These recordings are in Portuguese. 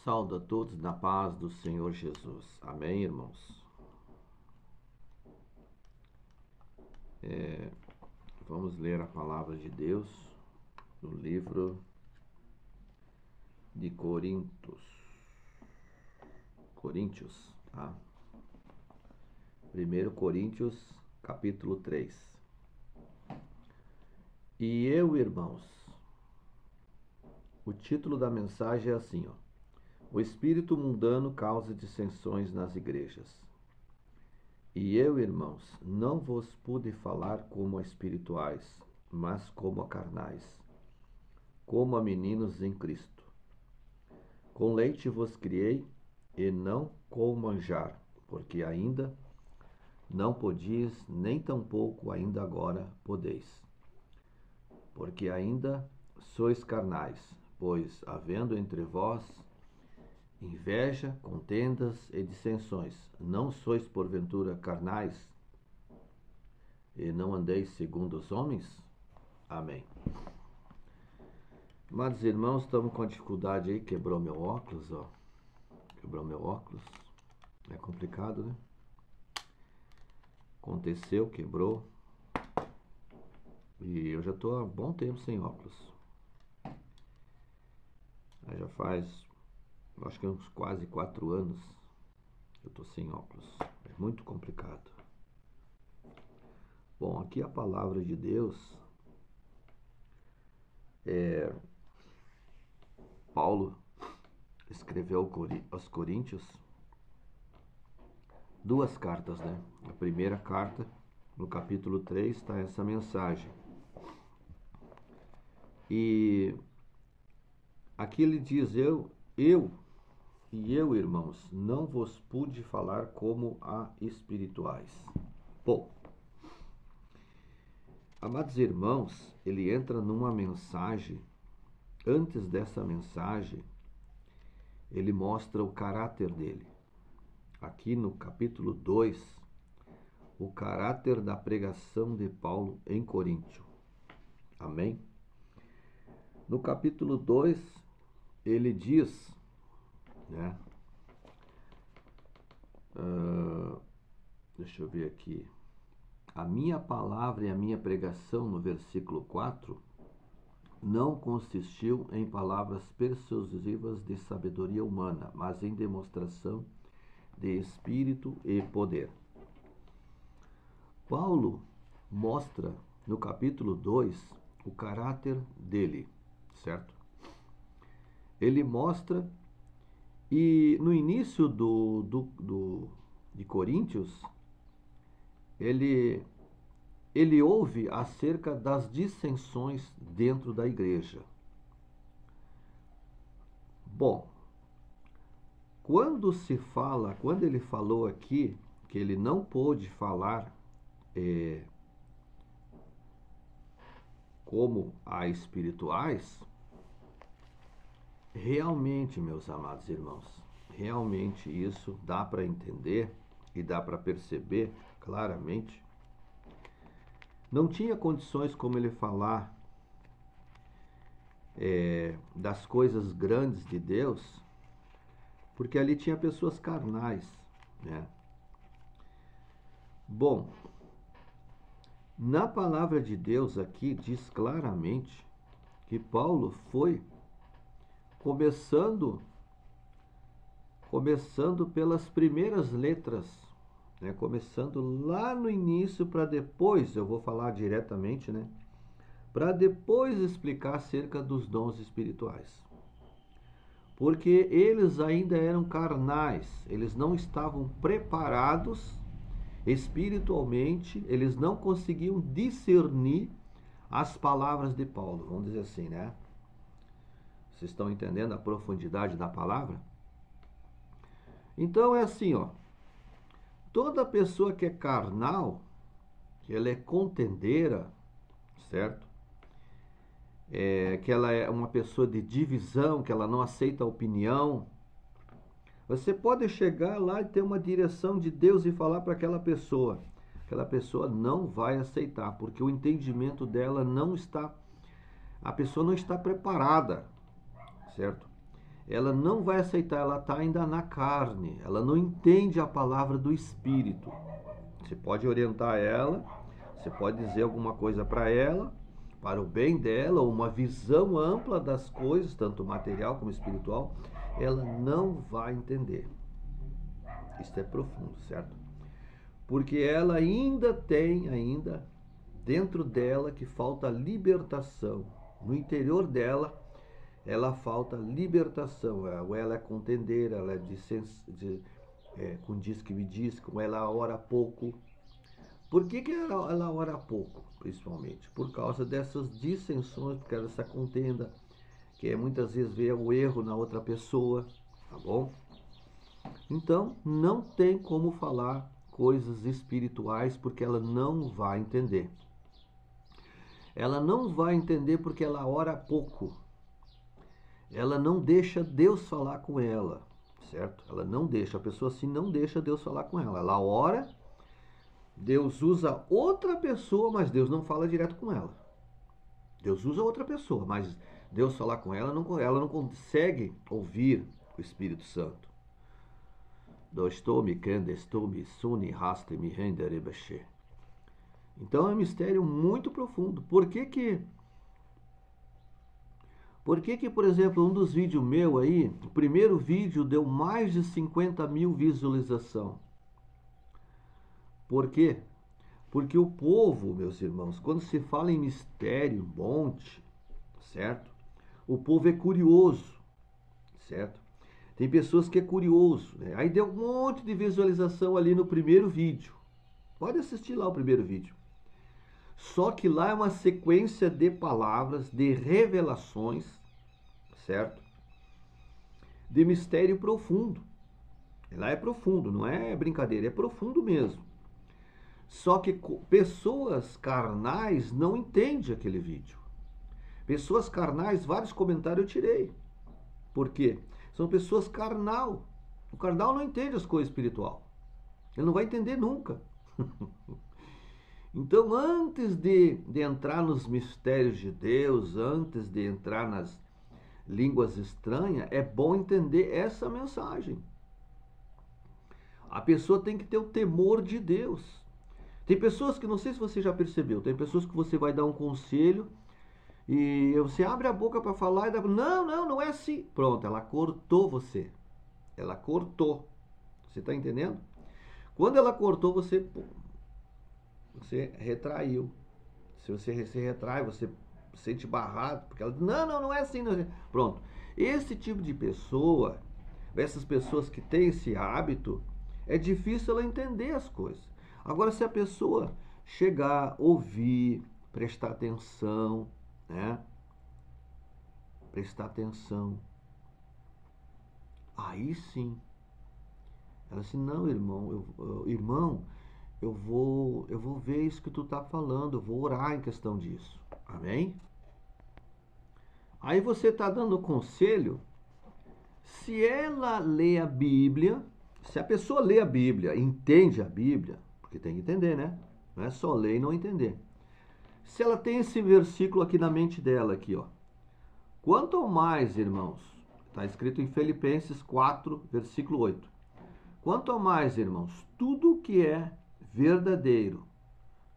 Saúdo a todos na paz do Senhor Jesus. Amém, irmãos? Vamos ler a palavra de Deus no livro de Coríntios, tá? 1 Coríntios, capítulo 3. E eu, irmãos, o título da mensagem é assim, ó: o espírito mundano causa dissensões nas igrejas. E eu, irmãos, não vos pude falar como a espirituais, mas como a carnais, como a meninos em Cristo. Com leite vos criei, e não com manjar, porque ainda não podias, nem tampouco ainda agora podeis. Porque ainda sois carnais, pois, havendo entre vós inveja, contendas e dissensões, não sois porventura carnais, e não andeis segundo os homens? Amém. Amados irmãos, estamos com dificuldade aí, quebrou meu óculos, ó. Quebrou meu óculos. É complicado, né? Aconteceu, quebrou. E eu já estou há bom tempo sem óculos. Aí já faz, acho que uns quase 4 anos eu estou sem óculos. É muito complicado. Bom, aqui a palavra de Deus Paulo escreveu aos Coríntios 2 cartas, né? A primeira carta, no capítulo 3, está essa mensagem. E aqui ele diz: eu, irmãos, não vos pude falar como a espirituais. Bom, amados irmãos, ele entra numa mensagem. Antes dessa mensagem, ele mostra o caráter dele. Aqui no capítulo 2, o caráter da pregação de Paulo em Coríntio. Amém? No capítulo 2, ele diz, né? Deixa eu ver aqui. A minha palavra e a minha pregação, no versículo 4, não consistiu em palavras persuasivas de sabedoria humana, mas em demonstração de espírito e poder. Paulo mostra no capítulo 2 o caráter dele, certo? Ele mostra, e no início de Coríntios, ele ouve acerca das dissensões dentro da igreja. Bom, quando ele falou aqui que ele não pôde falar como a espirituais, realmente, meus amados irmãos, realmente isso dá para entender e dá para perceber claramente. Não tinha condições como ele falar das coisas grandes de Deus, porque ali tinha pessoas carnais, né? Bom, na palavra de Deus aqui diz claramente que Paulo foi começando pelas primeiras letras, né? Começando lá no início, para depois, eu vou falar diretamente, né? Para depois explicar acerca dos dons espirituais. Porque eles ainda eram carnais, eles não estavam preparados espiritualmente, eles não conseguiam discernir as palavras de Paulo, vamos dizer assim, né? Vocês estão entendendo a profundidade da palavra? Então é assim, ó. Toda pessoa que é carnal, que ela é contendeira, certo? Que ela é uma pessoa de divisão, que ela não aceita a opinião. Você pode chegar lá e ter uma direção de Deus e falar para aquela pessoa não vai aceitar, porque o entendimento dela não está, a pessoa não está preparada, certo? ela não vai aceitar, ela está ainda na carne, ela não entende a palavra do Espírito. Você pode orientar ela, você pode dizer alguma coisa para ela, para o bem dela, ou uma visão ampla das coisas, tanto material como espiritual, ela não vai entender. Isso é profundo, certo? Porque ela ainda tem, dentro dela, que falta libertação. No interior dela, ela falta libertação. Ou ela é contendeira, ela é com diz que me diz, como ela ora pouco. Por que ela ora pouco, principalmente? Por causa dessas dissensões, por causa dessa contenda, que muitas vezes vê o erro na outra pessoa, tá bom? Então, não tem como falar coisas espirituais porque ela não vai entender. Ela não vai entender porque ela ora pouco. Ela não deixa Deus falar com ela, certo? Ela não deixa, a pessoa assim não deixa Deus falar com ela. Ela ora, Deus usa outra pessoa, mas Deus não fala direto com ela. Deus usa outra pessoa, mas Deus falar com ela não consegue ouvir o Espírito Santo. Então é um mistério muito profundo. Por que, por exemplo, um dos vídeos meu aí, o primeiro vídeo deu mais de 50 mil visualizações? Por quê? Porque o povo, meus irmãos, quando se fala em mistério, monte, certo? O povo é curioso, certo? Tem pessoas que é curioso, né? Aí deu um monte de visualização ali no primeiro vídeo. Pode assistir lá o primeiro vídeo. Só que lá é uma sequência de palavras, de revelações, certo? De mistério profundo. Lá é profundo, não é brincadeira, é profundo mesmo. Só que pessoas carnais não entendem aquele vídeo. Pessoas carnais, vários comentários eu tirei. Por quê? São pessoas carnal. O carnal não entende as coisas espiritual. Ele não vai entender nunca. Então, antes de entrar nos mistérios de Deus, antes de entrar nas línguas estranhas, é bom entender essa mensagem. A pessoa tem que ter o temor de Deus. Tem pessoas que, não sei se você já percebeu, tem pessoas que você vai dar um conselho e você abre a boca para falar e dá, não é assim. Pronto, ela cortou você. Ela cortou. Você está entendendo? Quando ela cortou, você retraiu. Se você se retrai, você se sente barrado, porque ela diz, não é assim. Não é assim. Pronto. Esse tipo de pessoa, essas pessoas que têm esse hábito, é difícil ela entender as coisas. Agora, se a pessoa chegar, ouvir, prestar atenção, né? Prestar atenção. Aí sim. Ela assim, não, irmão, eu vou ver isso que tu tá falando, eu vou orar em questão disso. Amém? Aí você tá dando conselho. Se ela lê a Bíblia, se a pessoa lê a Bíblia, entende a Bíblia, porque tem que entender, né? Não é só ler e não entender. Se ela tem esse versículo aqui na mente dela, aqui, ó. Quanto mais, irmãos, está escrito em Filipenses 4, versículo 8. Quanto mais, irmãos, tudo que é verdadeiro,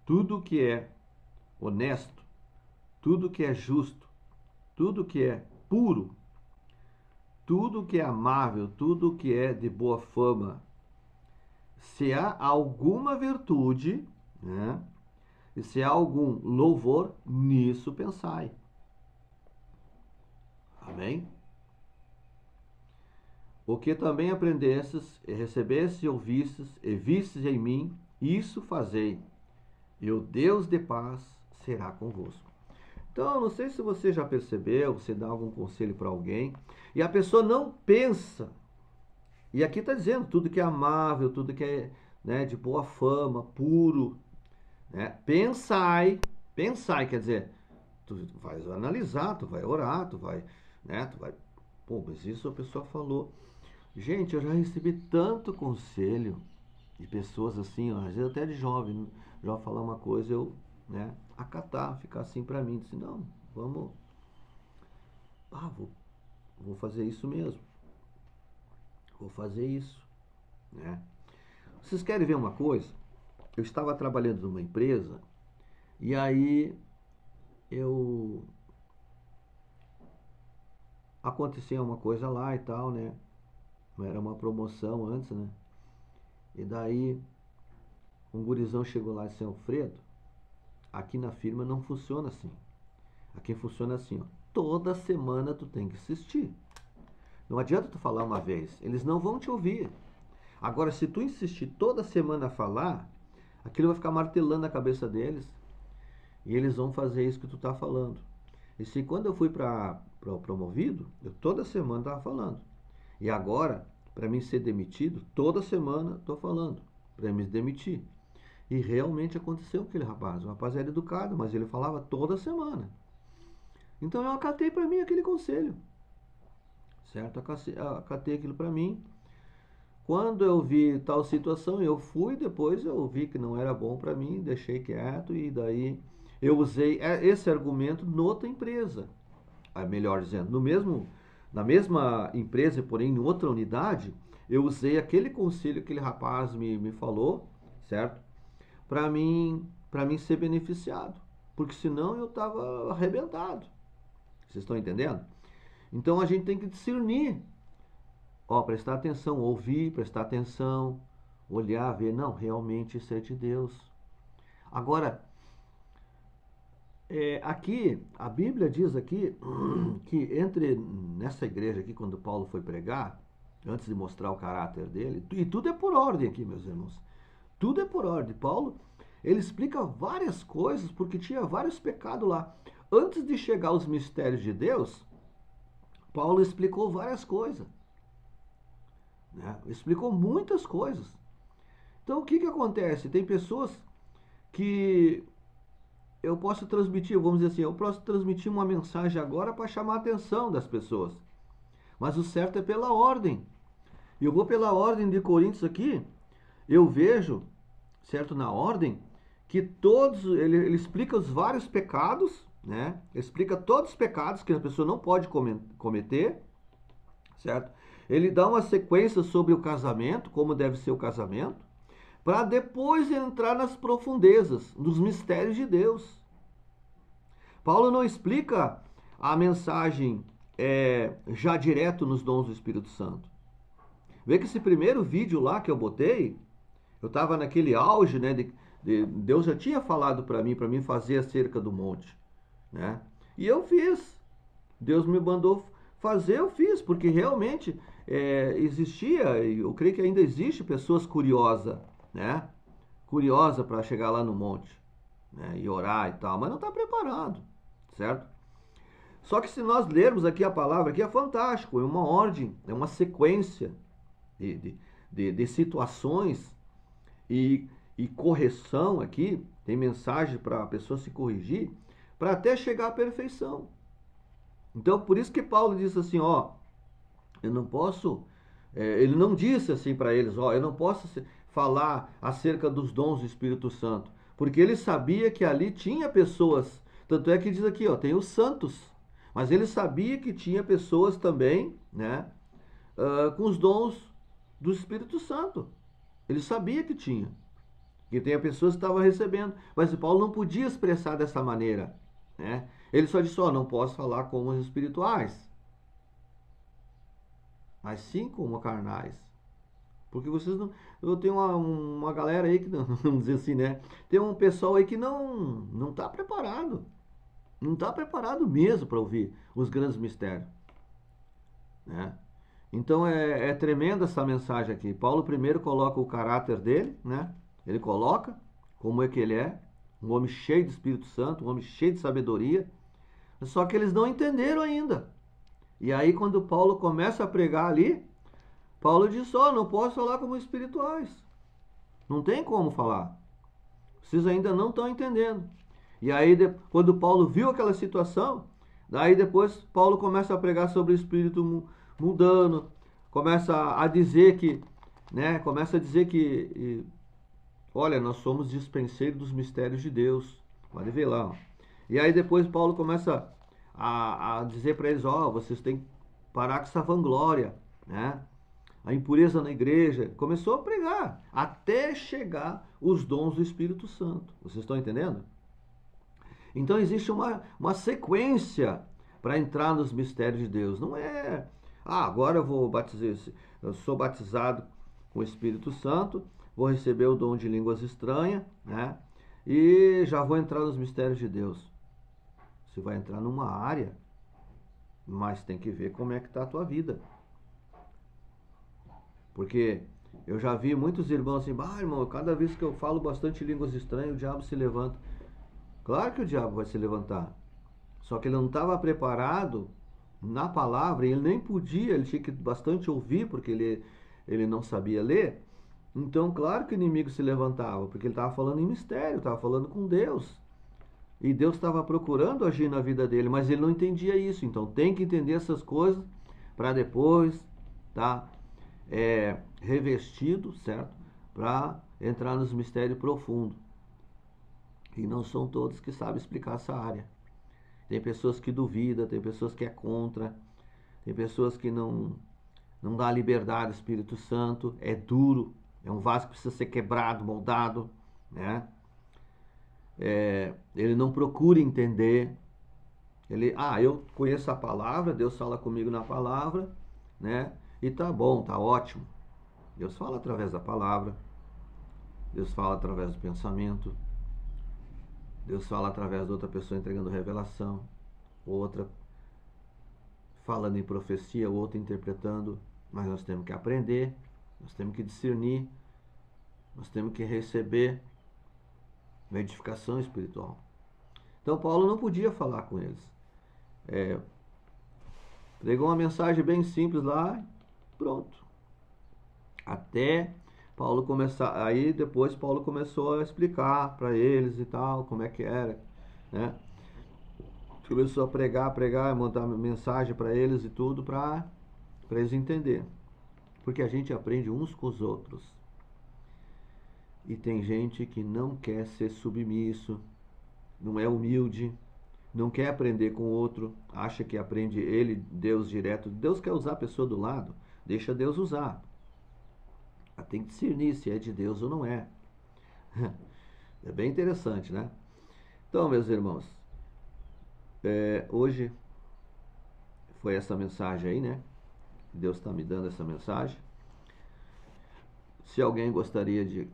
tudo que é honesto, tudo que é justo, tudo que é puro, tudo que é amável, tudo que é de boa fama, se há alguma virtude, né? E se há algum louvor, nisso pensai. Amém? O que também aprendestes, e recebestes e ouvistes, e vistes em mim, isso fazei, e o Deus de paz será convosco. Então, não sei se você já percebeu, você dá algum conselho para alguém, e a pessoa não pensa. E aqui está dizendo tudo que é amável, tudo que é, né, de boa fama, puro. Né? Pensai, quer dizer, tu vai analisar, tu vai orar, tu vai, pô, mas isso a pessoa falou. Gente, eu já recebi tanto conselho de pessoas assim, ó, às vezes até de jovem falar uma coisa, eu, acatar, ficar assim pra mim, dizer, não, vou vou fazer isso mesmo. Vou fazer isso, né? Vocês querem ver uma coisa? Eu estava trabalhando numa empresa e aí eu aconteceu uma coisa lá e tal, né? Era uma promoção antes, né? E daí um gurizão chegou lá e disse: Alfredo, aqui na firma não funciona assim. Aqui funciona assim, ó. Toda semana tu tem que assistir. Não adianta tu falar uma vez, eles não vão te ouvir. Agora, se tu insistir toda semana a falar, aquilo vai ficar martelando na cabeça deles e eles vão fazer isso que tu tá falando. E se quando eu fui para promovido, eu toda semana estava falando. E agora, para mim ser demitido, toda semana estou falando para me demitir. E realmente aconteceu com aquele rapaz. O rapaz era educado, mas ele falava toda semana. Então eu acatei para mim aquele conselho. Certo? Acatei aquilo para mim. Quando eu vi tal situação, eu fui, depois eu vi que não era bom para mim, deixei quieto e daí eu usei esse argumento noutra empresa. Melhor dizendo, na mesma empresa, porém em outra unidade, eu usei aquele conselho que aquele rapaz me falou, certo? Para mim ser beneficiado, porque senão eu estava arrebentado. Vocês estão entendendo? Então a gente tem que discernir, prestar atenção, ouvir, prestar atenção, olhar, ver, não, realmente isso é de Deus. Agora, aqui, a Bíblia diz aqui que nessa igreja aqui, quando Paulo foi pregar, antes de mostrar o caráter dele, e tudo é por ordem aqui, meus irmãos, tudo é por ordem. Paulo, ele explica várias coisas, porque tinha vários pecados lá. Antes de chegar aos mistérios de Deus, Paulo explicou várias coisas, né? Explicou muitas coisas. Então, o que acontece? Tem pessoas que eu posso transmitir, vamos dizer assim, eu posso transmitir uma mensagem agora para chamar a atenção das pessoas. Mas o certo é pela ordem. E eu vou pela ordem de Coríntios aqui, eu vejo, certo, na ordem, que todos, ele explica os vários pecados, né? Ele explica todos os pecados que a pessoa não pode cometer, certo? Ele dá uma sequência sobre o casamento, como deve ser o casamento, para depois entrar nas profundezas, nos mistérios de Deus. Paulo não explica a mensagem já direto nos dons do Espírito Santo. Vê que esse primeiro vídeo lá que eu botei, eu estava naquele auge, né? Deus já tinha falado para mim fazer acerca do monte, né? E eu fiz. Deus me mandou fazer, eu fiz, porque realmente existia, eu creio que ainda existe pessoas curiosas, né? Curiosa para chegar lá no monte, né? E orar e tal, mas não está preparado, certo? Só que se nós lermos aqui a palavra, aqui é fantástico, é uma ordem, é uma sequência de situações e correção aqui, tem mensagem para a pessoa se corrigir, para até chegar à perfeição. Então, por isso que Paulo disse assim, eu não posso, ele não disse assim para eles, eu não posso falar acerca dos dons do Espírito Santo, porque ele sabia que ali tinha pessoas, tanto é que diz aqui, tem os santos, mas ele sabia que tinha pessoas também, né, com os dons do Espírito Santo. Ele sabia que tinha. Que tem pessoas que estavam recebendo. Mas Paulo não podia expressar dessa maneira, né? Ele só disse, não posso falar como os espirituais, mas sim como carnais. Porque vocês não... Eu tenho uma galera aí que, vamos dizer assim, né? Tem um pessoal aí que não está preparado. Não está preparado mesmo para ouvir os grandes mistérios, né? Então é tremenda essa mensagem aqui. Paulo primeiro coloca o caráter dele, né? Ele coloca como é que ele é, um homem cheio de Espírito Santo, um homem cheio de sabedoria. Só que eles não entenderam ainda. E aí quando Paulo começa a pregar ali, Paulo diz, não posso falar como espirituais. Não tem como falar. Vocês ainda não estão entendendo. E aí quando Paulo viu aquela situação, daí depois Paulo começa a pregar sobre o espírito mundano, começa a dizer que, né, olha, nós somos dispenseiros dos mistérios de Deus. Pode ver lá. E aí depois Paulo começa a dizer para eles, vocês têm parar com essa vanglória, né? A impureza na igreja. Começou a pregar até chegar os dons do Espírito Santo. Vocês estão entendendo? Então existe uma sequência para entrar nos mistérios de Deus. Não é, agora eu vou batizar, eu sou batizado com o Espírito Santo, vou receber o dom de línguas estranhas, né? E já vou entrar nos mistérios de Deus. Você vai entrar numa área, mas tem que ver como é que está a tua vida. Porque eu já vi muitos irmãos assim, irmão, cada vez que eu falo bastante línguas estranhas, o diabo se levanta. Claro que o diabo vai se levantar. Só que ele não estava preparado na palavra, e ele nem podia, ele tinha que bastante ouvir, porque ele não sabia ler. Então, claro que o inimigo se levantava, porque ele estava falando em mistério, estava falando com Deus. E Deus estava procurando agir na vida dele, mas ele não entendia isso. Então, tem que entender essas coisas para depois tá revestido, certo? Para entrar nos mistérios profundos. E não são todos que sabem explicar essa área. Tem pessoas que duvidam, tem pessoas que é contra, tem pessoas que não dá liberdade ao Espírito Santo, é duro, é um vaso que precisa ser quebrado, moldado, né? Ele não procura entender. Eu conheço a palavra, Deus fala comigo na palavra, né? E tá bom, tá ótimo. Deus fala através da palavra, Deus fala através do pensamento, Deus fala através de outra pessoa entregando revelação, outra falando em profecia, outra interpretando. Mas nós temos que aprender, nós temos que discernir, nós temos que receber uma edificação espiritual. Então Paulo não podia falar com eles. Pregou uma mensagem bem simples lá, pronto. Até Paulo começar, aí depois Paulo começou a explicar para eles e tal, como é que era, né? Começou a pregar, mandar mensagem para eles e tudo, para eles entenderem. Porque a gente aprende uns com os outros. E tem gente que não quer ser submisso, não é humilde, não quer aprender com o outro, acha que aprende ele, Deus direto. Deus quer usar a pessoa do lado, deixa Deus usar. Tem que discernir se é de Deus ou não é. É bem interessante, né? Então, meus irmãos, hoje foi essa mensagem aí, né? Deus está me dando essa mensagem. Se alguém gostaria de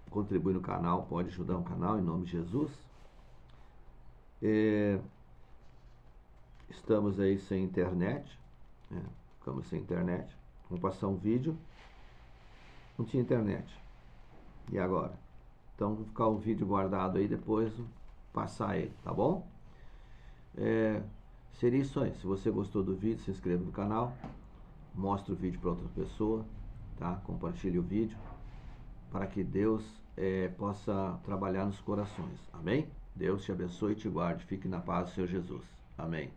contribuir no canal, pode ajudar o canal em nome de Jesus. Estamos aí sem internet, né? Ficamos sem internet. Vamos passar um vídeo. Não tinha internet. E agora? Então vou ficar o vídeo guardado aí, depois passar ele, tá bom? Seria isso aí. Se você gostou do vídeo, se inscreva no canal, mostre o vídeo para outra pessoa, tá? Compartilhe o vídeo para que Deus possa trabalhar nos corações. Amém? Deus te abençoe e te guarde. Fique na paz do Senhor Jesus. Amém.